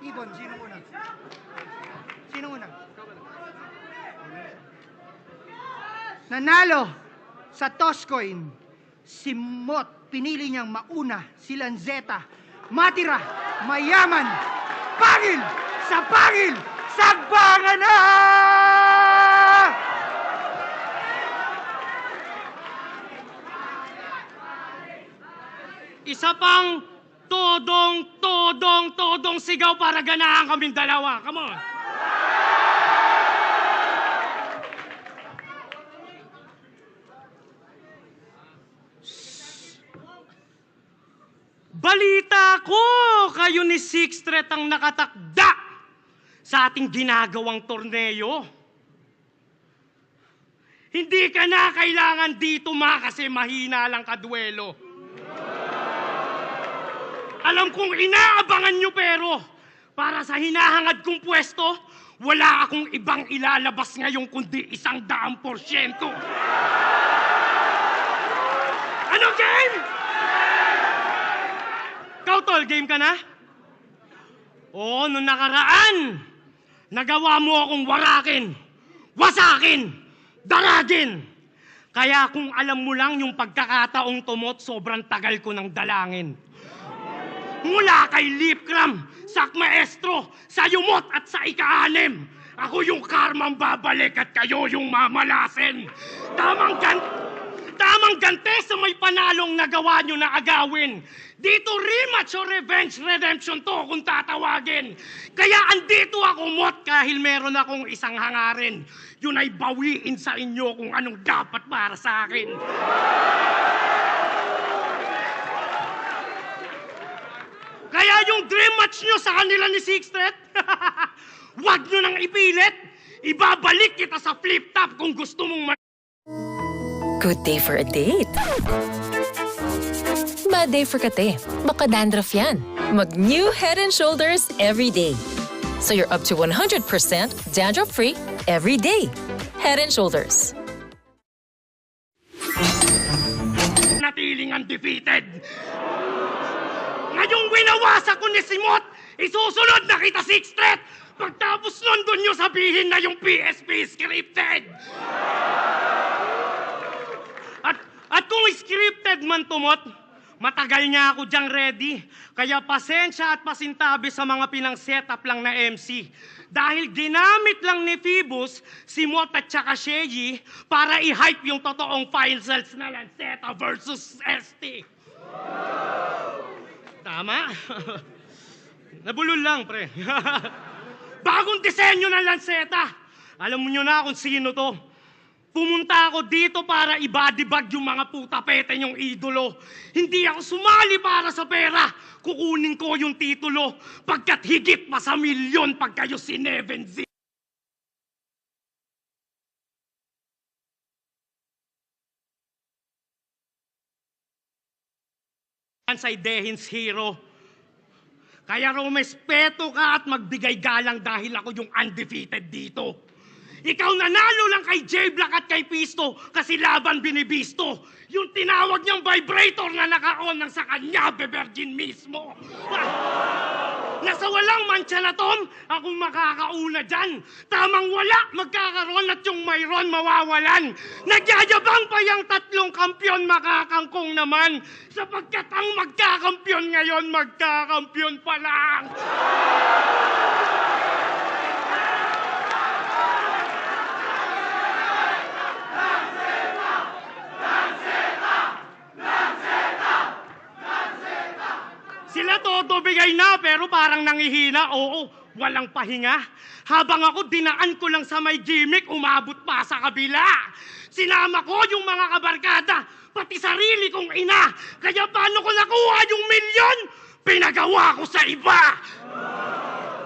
Ibon, sino una? Sino una? Nanalo sa toss coin, si Mot, pinili niyang mauna, si Lanzeta, matira, mayaman, pangil, sagbangan na! Isa pang todong sigaw para ganahan kaming dalawa. Come on! Balita ko, kayo ni Sixth Threat ang nakatakda sa ating ginagawang torneo. Hindi ka na kailangan dito kasi mahina lang kaduelo. Alam kong inaabangan nyo pero para sa hinahangad kong pwesto, wala akong ibang ilalabas ngayon kundi 100%. Ano game? Ikaw, tol, game ka na? Oo, nung nakaraan, nagawa mo akong warakin, wasakin, daragin. Kaya kung alam mo lang yung pagkakataong tumot, sobrang tagal ko ng dalangin. Mula kay Lipcram, Sak Maestro, sa Yumot at sa ika-6, ako yung karmang babalik at kayo yung mamalasin. Tamang gante sa may panalong nagawa nyo na agawin. Dito rematch o revenge redemption to kung tatawagin. Kaya andito ako, Mot, dahil meron akong isang hangarin. Yun ay bawiin sa inyo kung anong dapat para sa akin. Kaya yung dream match nyo sa kanila ni Sixth Threat, wag nyo nang ipilit. Ibabalik kita sa flip-top kung gusto mong Good day for a date. Bad day for kate. Baka dandruff yan. Mag-new Head & Shoulders every day. So you're up to 100% dandruff-free every day. Head & Shoulders. natiling undefeated. Ngayong winawasak ko ni Simot, isusunod na kita Sixth Threat. Pagtapos nun, doon nyo sabihin na yung PSP scripted. At kung scripted man tumot, matagal niya ako diyang ready. Kaya pasensya at pasintabi sa mga pinang-setup lang na MC. Dahil ginamit lang ni Phoebus, si Mot at saka Sheyi para i-hype yung totoong finals na Lanceta versus ST. Tama? Nabulol lang, pre. Bagong disenyo ng Lanceta. Alam mo nyo na kung sino to. Pumunta ako dito para ibadibag yung mga putapete yung idolo. Hindi ako sumali para sa pera. Kukunin ko yung titulo. Pagkat higit pa sa milyon pag kayo si Neven Z. Say Dehin's hero. Kaya rumespeto ka at magbigay galang dahil ako yung undefeated dito. Ikaw nanalo lang kay J-Black at kay Pisto kasi laban binibisto. Yung tinawag niyang vibrator na naka-on ng sa kanya, bebergin mismo. Nasa walang mancha na Tom, akong makakauna dyan. Tamang wala, magkakaroon at yung mayroon mawawalan. Nagyayabang pa yung tatlong kampyon, makakangkong naman. Sapagkat ang magkakampyon ngayon, magkakampyon pa lang. Sila todo bigay na pero parang nangihina. Oo, walang pahinga. Habang ako dinaan ko lang sa may gimmick, umabot pa sa kabila. Sinama ko yung mga kabarkada, pati sarili kong ina. Kaya paano ko nakuha yung milyon? Pinagawa ko sa iba.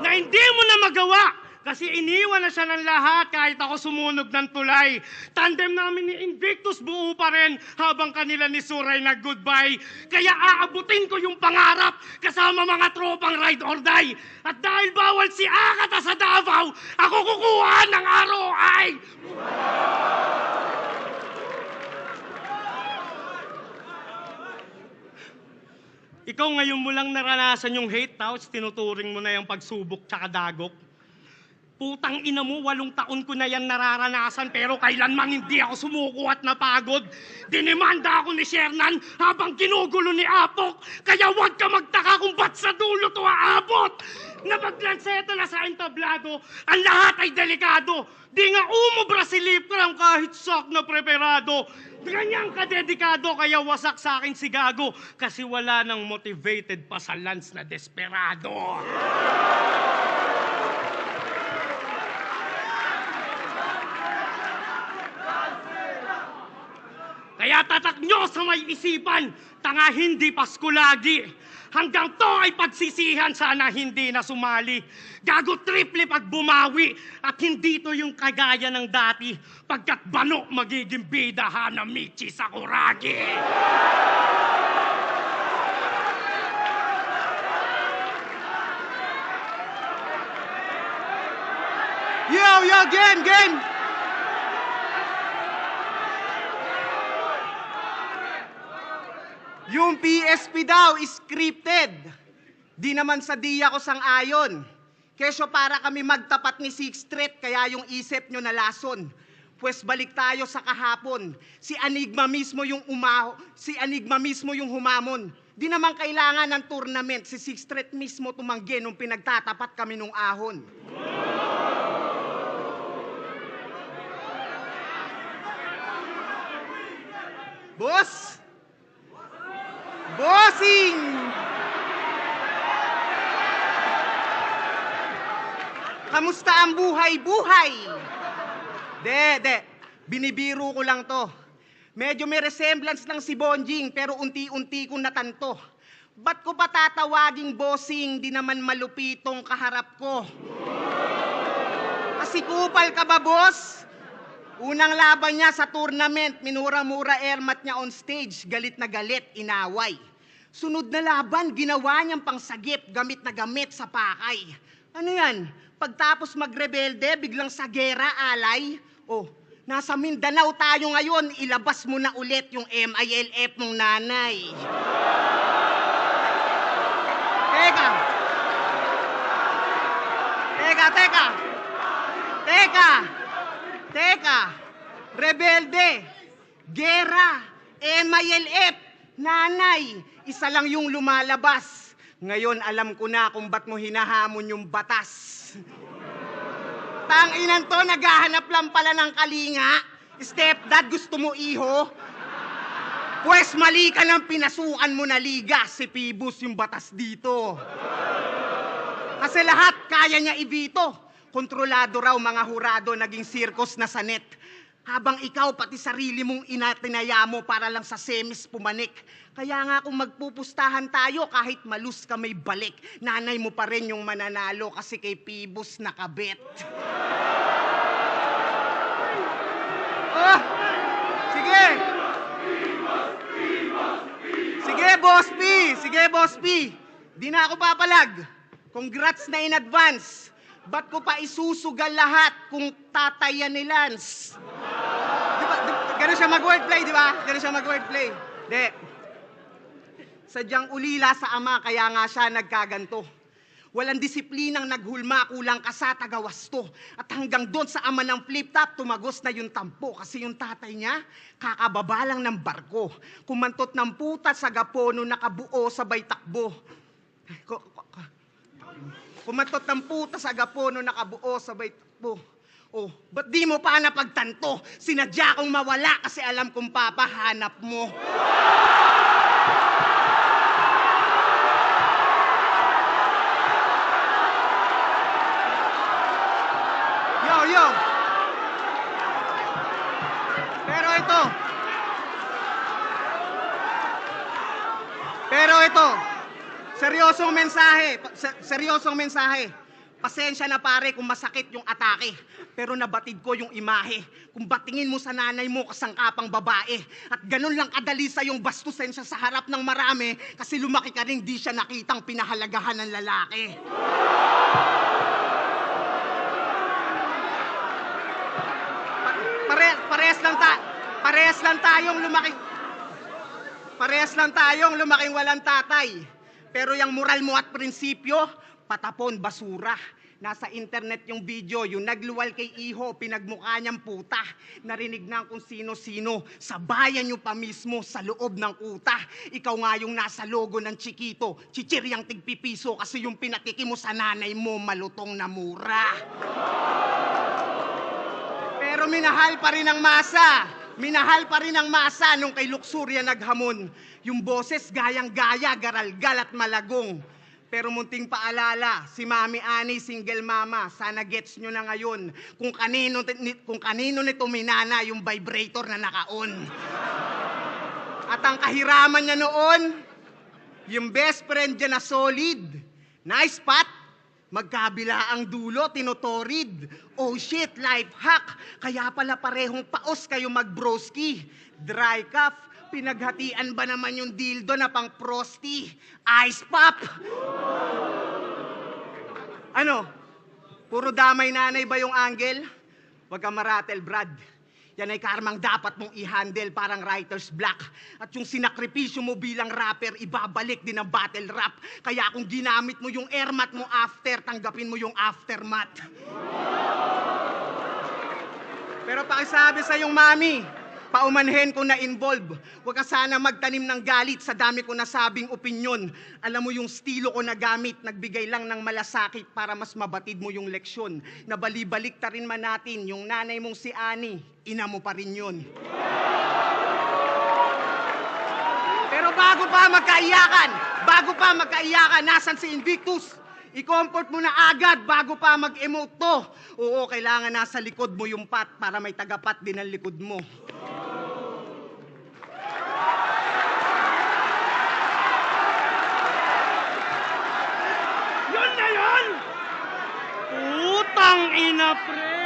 Na hindi mo na magawa. Kasi iniwan na siya ng lahat kahit ako sumunog ng tulay. Tandem namin ni Invictus buo pa rin habang kanila ni Suray nag-goodbye. Kaya aabutin ko yung pangarap kasama mga tropang ride or die. At dahil bawal si Akata sa Davao, ako kukuha ng ROI! Ikaw ngayon mo lang naranasan yung hate, tapos tinuturing mo na yung pagsubok tsaka dagok. Putang ina mo, 8 taon ko na yan nararanasan pero kailanman hindi ako sumuko at napagod. Dinemanda ako ni Shernan habang ginugulo ni Apok. Kaya huwag ka magtaka kung ba't sa dulo to aabot. Napaglanseta na sa entablado, ang lahat ay delikado. Di nga umubra si Lipram kahit sak na preparado. Ganyang kadedikado kaya wasak sa akin si Gago kasi wala nang motivated pa sa Lance na desperado. Kaya tatak nyo sa may isipan, tanga hindi Pasko lagi. Hanggang to ay pagsisihan, sana hindi na sumali. Gago triple pag bumawi, at hindi to yung kagaya ng dati. Pagkat bano magiging bida Hanamichi Sakuragi. Yo, game! Yung PSP daw is scripted. Di naman sa diya ko sang-ayon. Kesyo para kami magtapat ni Sixth Street, kaya yung isip nyo nalason. Pwes balik tayo sa kahapon. Si Enigma mismo yung humamon. Di naman kailangan ng tournament. Si Sixth Street mismo tumanggi nung pinagtatapat kami nung ahon. Boss! Bossing! Kamusta ang buhay-buhay? De. Binibiro ko lang to. Medyo may resemblance ng si Bonjing, pero unti-unti kong natanto. Ba't ko pa tatawaging bossing, di naman malupitong kaharap ko? Kasi kupal ka ba, boss? Unang laban niya sa tournament, minura-mura airmat niya on stage, galit na galit, inaway. Sunod na laban, ginawa niyang pangsagip, gamit na gamit sa pakay. Ano yan? Pagtapos magrebelde, biglang sa gera, alay? Oh, nasa Mindanao tayo ngayon, ilabas mo na ulit yung MILF mong nanay. Teka, rebelde, gera, MILF, nanay, isa lang yung lumalabas. Ngayon alam ko na kung ba't mo hinahamon yung batas. Tanginan to, naghahanap lang pala ng kalinga. Stepdad, gusto mo iho? Pwes mali ka ng pinasukan mo na liga, si Pibus yung batas dito. Kasi lahat kaya niya ibito. Kontrolado raw mga hurado, naging circus na sanet. Habang ikaw pati sarili mong inatinaya mo para lang sa semis pumanik. Kaya nga kung magpupustahan tayo, kahit malus ka may balik, nanay mo pa rin yung mananalo kasi kay Pibus nakabet. Oh, sige! Sige, Boss P! Di na ako papalag. Congrats na in advance. Ba't ko pa isusugal lahat kung tataya ni Lance? Ganun siya mag-wordplay, di ba? De, sadyang ulila sa ama, kaya nga siya nagkaganto. Walang disiplinang naghulma, kulang ka sa tagawasto. At hanggang doon sa ama ng flip-top, tumagos na yung tampo. Kasi yung tatay niya, kakababa lang ng barko. Kumantot ng puta sa gapono, nakabuo sabay takbo. Kumantot ng puta sa gapono, nakabuo sabay takbo. Oh, ba't di mo pa napagtanto? Sinadya kong mawala kasi alam kong papahanap mo. Yo! Pero ito, seryosong mensahe. Pasensya na pare kung masakit yung atake, pero nabatid ko yung imahe. Kung batingin mo sa nanay mo kasangkapang babae, at ganun lang kadali sa yung bastusin siya sa harap ng marami, kasi lumaki ka rin di siya nakitang pinahalagahan ng lalaki. Parehas lang tayong lumaking walang tatay. Pero yung moral mo at prinsipyo, patapon, basura. Nasa internet yung video, yung nagluwal kay Iho, pinagmukha niyang puta. Narinig na kung sino-sino, sa bayan nyo pa mismo, sa loob ng kuta. Ikaw nga yung nasa logo ng Chiquito, chichiryang tigpipiso kasi yung pinatiki mo sa nanay mo, malutong na mura. Pero minahal pa rin ang masa. Minahal pa rin ang masa nung kay Luxuria naghamon. Yung boses gayang-gaya, garalgal at malagong. Pero munting paalala, si Mami Ani, single mama, sana gets nyo na ngayon kung kanino nito minana yung vibrator na naka-on. At ang kahiraman niya noon, yung best friend niya na solid. Nice spot, magkabila ang dulo, tinotorid. Oh shit, life hack, kaya pala parehong paos kayo mag-broski. Dry cough, pinaghatian ba naman yung dildo na pang prosty? Ice pop! Ano? Puro damay nanay ba yung angle? Huwag kang maratel, Brad. Yan ay karmang dapat mong i-handle parang writer's block. At yung sinakripisyo mo bilang rapper, ibabalik din ang battle rap. Kaya kung ginamit mo yung airmat mo after, tanggapin mo yung aftermath. Pero pakisabi sa yung mami, paumanhin kung na-involve. Huwag ka sana magtanim ng galit sa dami ko nasabing opinyon. Alam mo yung estilo ko na gamit, nagbigay lang ng malasakit para mas mabatid mo yung leksyon. Nabalibalik ta rin man natin, yung nanay mong si Ani, ina mo pa rin yun. Pero bago pa magkaiyakan, nasan si Invictus? I-comfort mo na agad bago pa mag-emote to. Oo, kailangan nasa likod mo yung pat para may tagapat din ang likod mo. Yun na yun! Utang ina, pre!